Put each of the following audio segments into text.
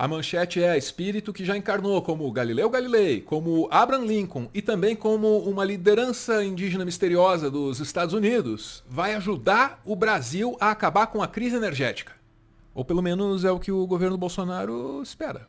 A manchete é espírito que já encarnou como Galileu Galilei, como Abraham Lincoln e também como uma liderança indígena misteriosa dos Estados Unidos vai ajudar o Brasil a acabar com a crise energética. Ou pelo menos é o que o governo Bolsonaro espera.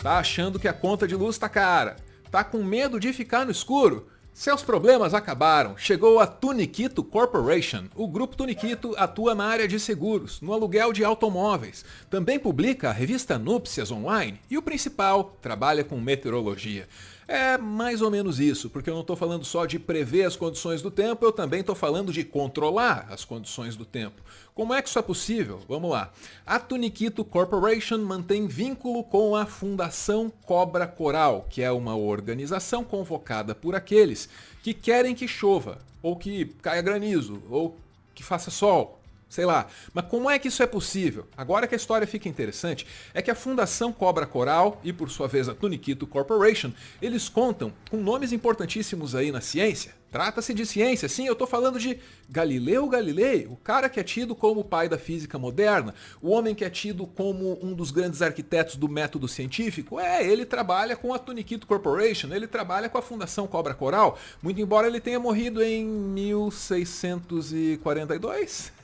Tá achando que a conta de luz tá cara? Tá com medo de ficar no escuro? Seus problemas acabaram. Chegou a Tuniquito Corporation. O grupo Tuniquito atua na área de seguros, no aluguel de automóveis. Também publica a revista Núpcias Online e o principal, trabalha com meteorologia. É mais ou menos isso, porque eu não estou falando só de prever as condições do tempo, eu também estou falando de controlar as condições do tempo. Como é que isso é possível? Vamos lá. A Tuniquito Corporation mantém vínculo com a Fundação Cobra Coral, que é uma organização convocada por aqueles que querem que chova, ou que caia granizo, ou que faça sol. Sei lá. Mas como é que isso é possível? Agora que a história fica interessante, é que a Fundação Cobra Coral e, por sua vez, a Tuniquito Corporation, eles contam com nomes importantíssimos aí na ciência. Trata-se de ciência, sim, eu estou falando de Galileu Galilei, o cara que é tido como o pai da física moderna, o homem que é tido como um dos grandes arquitetos do método científico. Ele trabalha com a Tuniquito Corporation, ele trabalha com a Fundação Cobra Coral, muito embora ele tenha morrido em 1642.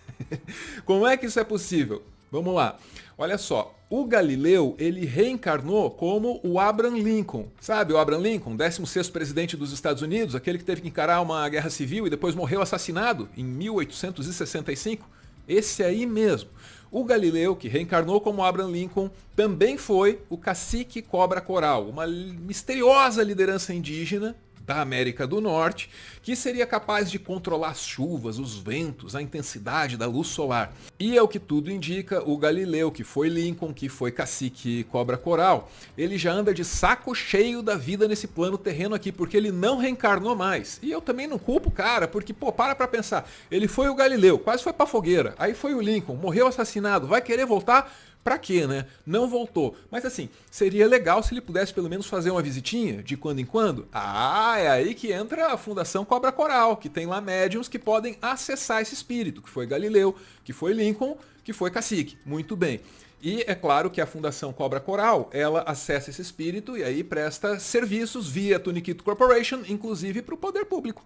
Como é que isso é possível? Vamos lá. Olha só, o Galileu, ele reencarnou como o Abraham Lincoln. Sabe o Abraham Lincoln, 16º presidente dos Estados Unidos, aquele que teve que encarar uma guerra civil e depois morreu assassinado em 1865? Esse aí mesmo. O Galileu, que reencarnou como Abraham Lincoln, também foi o cacique Cobra Coral, uma misteriosa liderança indígena da América do Norte, que seria capaz de controlar as chuvas, os ventos, a intensidade da luz solar. E é o que tudo indica, o Galileu, que foi Lincoln, que foi cacique Cobra Coral, ele já anda de saco cheio da vida nesse plano terreno aqui, porque ele não reencarnou mais. E eu também não culpo o cara, porque, para pra pensar, ele foi o Galileu, quase foi pra fogueira, aí foi o Lincoln, morreu assassinado, vai querer voltar? Pra quê, né? Não voltou. Mas assim, seria legal se ele pudesse pelo menos fazer uma visitinha de quando em quando. É aí que entra a Fundação Cobra Coral, que tem lá médiums que podem acessar esse espírito, que foi Galileu, que foi Lincoln, que foi cacique. Muito bem. E é claro que a Fundação Cobra Coral, ela acessa esse espírito e aí presta serviços via Tuniquito Corporation, inclusive para o poder público.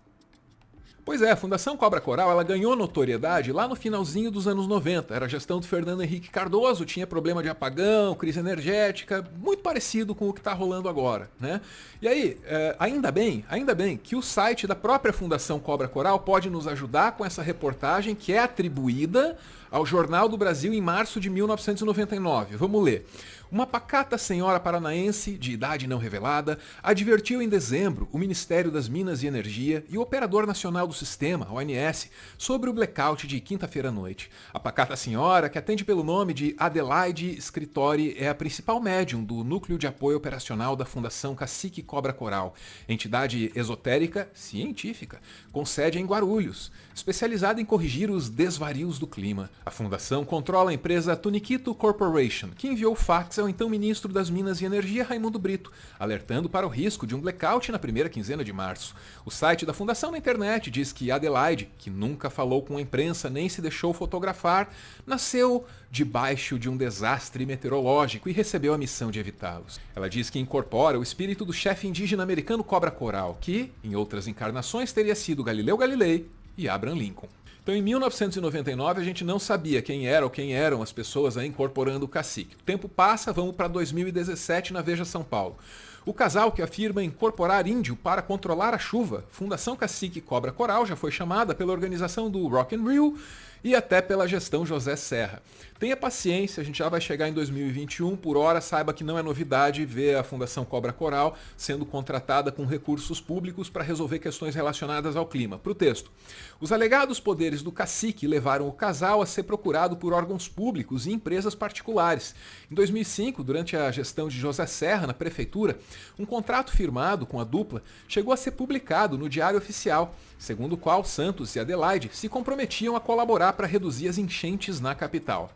Pois é, a Fundação Cobra Coral ela ganhou notoriedade lá no finalzinho dos anos 90. Era a gestão do Fernando Henrique Cardoso, tinha problema de apagão, crise energética, muito parecido com o que está rolando agora, né? E aí, ainda bem que o site da própria Fundação Cobra Coral pode nos ajudar com essa reportagem que é atribuída ao Jornal do Brasil em março de 1999. Vamos ler. Uma pacata senhora paranaense, de idade não revelada, advertiu em dezembro o Ministério das Minas e Energia e o Operador Nacional do Sistema, ONS, sobre o blackout de quinta-feira à noite. A pacata senhora, que atende pelo nome de Adelaide Scritori, é a principal médium do Núcleo de Apoio Operacional da Fundação Cacique Cobra Coral, entidade esotérica científica, com sede em Guarulhos, especializada em corrigir os desvarios do clima. A fundação controla a empresa Tuniquito Corporation, que enviou fax ao então ministro das Minas e Energia, Raimundo Brito, alertando para o risco de um blackout na primeira quinzena de março. O site da fundação na internet diz que Adelaide, que nunca falou com a imprensa nem se deixou fotografar, nasceu debaixo de um desastre meteorológico e recebeu a missão de evitá-los. Ela diz que incorpora o espírito do chefe indígena americano Cobra Coral, que, em outras encarnações, teria sido Galileu Galilei e Abraham Lincoln. Então, em 1999, a gente não sabia quem era ou quem eram as pessoas aí incorporando o cacique. O tempo passa, vamos para 2017 na Veja São Paulo. O casal que afirma incorporar índio para controlar a chuva, Fundação Cacique Cobra Coral, já foi chamada pela organização do Rock in Rio e até pela gestão José Serra. Tenha paciência, a gente já vai chegar em 2021, por hora saiba que não é novidade ver a Fundação Cobra Coral sendo contratada com recursos públicos para resolver questões relacionadas ao clima. Para o texto, os alegados poderes do cacique levaram o casal a ser procurado por órgãos públicos e empresas particulares. Em 2005, durante a gestão de José Serra na prefeitura, um contrato firmado com a dupla chegou a ser publicado no Diário Oficial, segundo o qual Santos e Adelaide se comprometiam a colaborar para reduzir as enchentes na capital.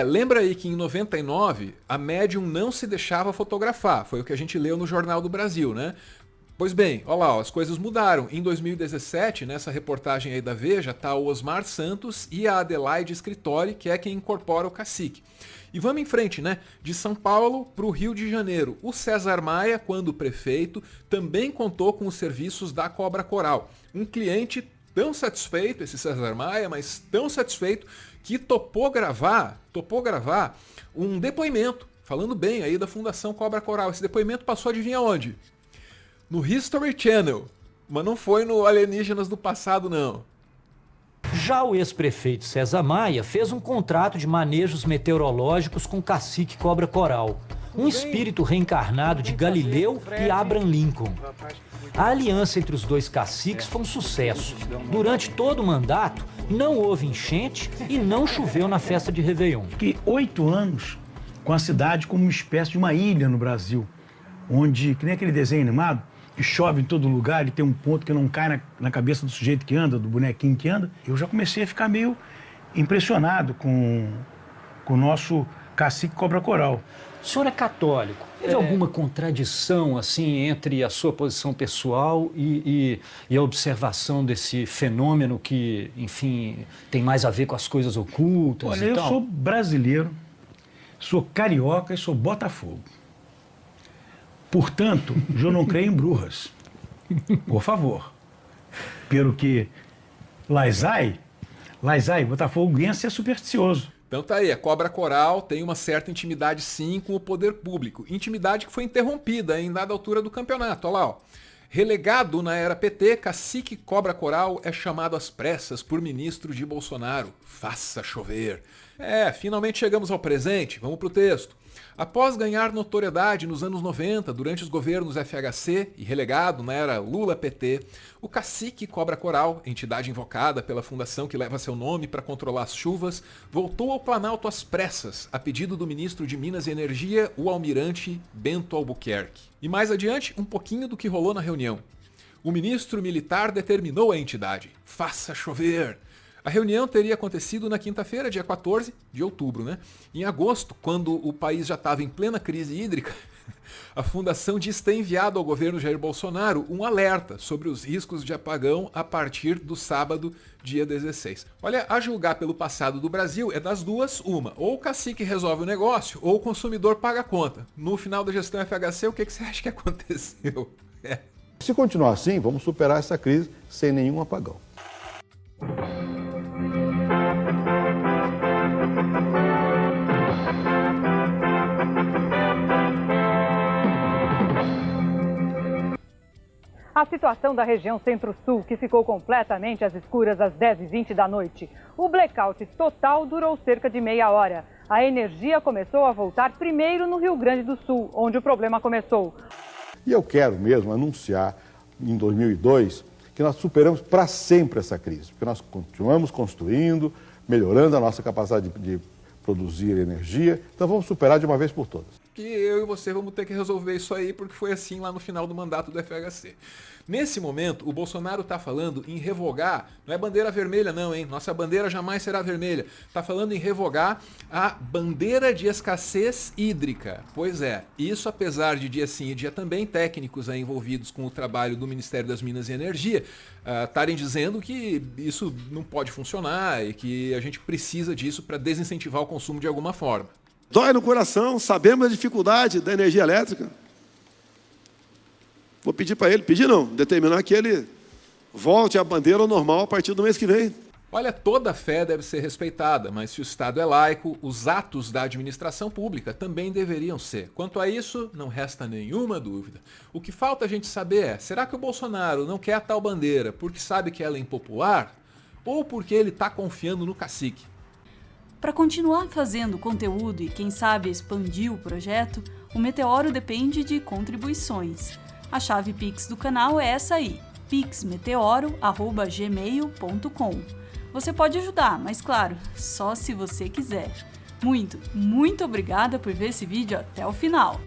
Lembra aí que em 99 a médium não se deixava fotografar, foi o que a gente leu no Jornal do Brasil, né? Pois bem, olha lá, ó, as coisas mudaram. Em 2017, nessa reportagem aí da Veja, tá o Osmar Santos e a Adelaide Scritori, que é quem incorpora o cacique. E vamos em frente, né? De São Paulo para o Rio de Janeiro. O César Maia, quando prefeito, também contou com os serviços da Cobra Coral. Um cliente tão satisfeito, esse César Maia, mas tão satisfeito, que topou gravar um depoimento, falando bem aí da Fundação Cobra Coral. Esse depoimento passou, adivinha onde? No History Channel. Mas não foi no Alienígenas do Passado, não. Já o ex-prefeito César Maia fez um contrato de manejos meteorológicos com o cacique Cobra Coral, um espírito reencarnado de Galileu e Abraham Lincoln. A aliança entre os dois caciques foi um sucesso. Durante todo o mandato, não houve enchente e não choveu na festa de Réveillon. Fiquei 8 anos com a cidade como uma espécie de uma ilha no Brasil, onde, que nem aquele desenho animado, que chove em todo lugar e tem um ponto que não cai na cabeça do sujeito que anda, do bonequinho que anda. Eu já comecei a ficar meio impressionado com o nosso cacique Cobra Coral. O senhor é católico. Teve alguma contradição, assim, entre a sua posição pessoal e a observação desse fenômeno que, enfim, tem mais a ver com as coisas ocultas? Olha, e eu tal? sou brasileiro, sou carioca e sou Botafogo. Portanto, eu não creio em bruxas. Por favor. Pelo que Laisai, botafoguense é supersticioso. Então tá aí, a Cobra Coral tem uma certa intimidade sim com o poder público. Intimidade que foi interrompida em dada altura do campeonato. Olha lá, ó. Relegado na era PT, cacique Cobra Coral é chamado às pressas por ministro de Bolsonaro. Faça chover. Finalmente chegamos ao presente. Vamos pro texto. Após ganhar notoriedade nos anos 90, durante os governos FHC e relegado na era Lula-PT, o cacique Cobra Coral, entidade invocada pela fundação que leva seu nome para controlar as chuvas, voltou ao Planalto às pressas, a pedido do ministro de Minas e Energia, o almirante Bento Albuquerque. E mais adiante, um pouquinho do que rolou na reunião. O ministro militar determinou à entidade: faça chover. A reunião teria acontecido na quinta-feira, dia 14 de outubro, né? Em agosto, quando o país já estava em plena crise hídrica, a fundação diz ter enviado ao governo Jair Bolsonaro um alerta sobre os riscos de apagão a partir do sábado, dia 16. Olha, a julgar pelo passado do Brasil, é das duas uma. Ou o cacique resolve o negócio, ou o consumidor paga a conta. No final da gestão FHC, o que você acha que aconteceu? Se continuar assim, vamos superar essa crise sem nenhum apagão. A situação da região Centro-Sul, que ficou completamente às escuras às 10h20 da noite. O blackout total durou cerca de meia hora. A energia começou a voltar primeiro no Rio Grande do Sul, onde o problema começou. E eu quero mesmo anunciar, em 2002, que nós superamos para sempre essa crise, porque nós continuamos construindo, melhorando a nossa capacidade de produzir energia, então vamos superar de uma vez por todas. Que eu e você vamos ter que resolver isso aí, porque foi assim lá no final do mandato do FHC. Nesse momento, o Bolsonaro está falando em revogar, não é bandeira vermelha não, hein? Nossa bandeira jamais será vermelha. Está falando em revogar a bandeira de escassez hídrica. Pois é, isso apesar de dia sim e dia também técnicos aí envolvidos com o trabalho do Ministério das Minas e Energia estarem dizendo que isso não pode funcionar e que a gente precisa disso para desincentivar o consumo de alguma forma. Dói no coração, sabemos a dificuldade da energia elétrica. Vou pedir para ele, determinar que ele volte à bandeira ao normal a partir do mês que vem. Olha, toda fé deve ser respeitada, mas se o Estado é laico, os atos da administração pública também deveriam ser. Quanto a isso, não resta nenhuma dúvida. O que falta a gente saber é, será que o Bolsonaro não quer a tal bandeira porque sabe que ela é impopular ou porque ele está confiando no cacique? Para continuar fazendo conteúdo e, quem sabe, expandir o projeto, o Meteoro depende de contribuições. A chave Pix do canal é essa aí, pixmeteoro@gmail.com. Você pode ajudar, mas claro, só se você quiser. Muito obrigada por ver esse vídeo até o final.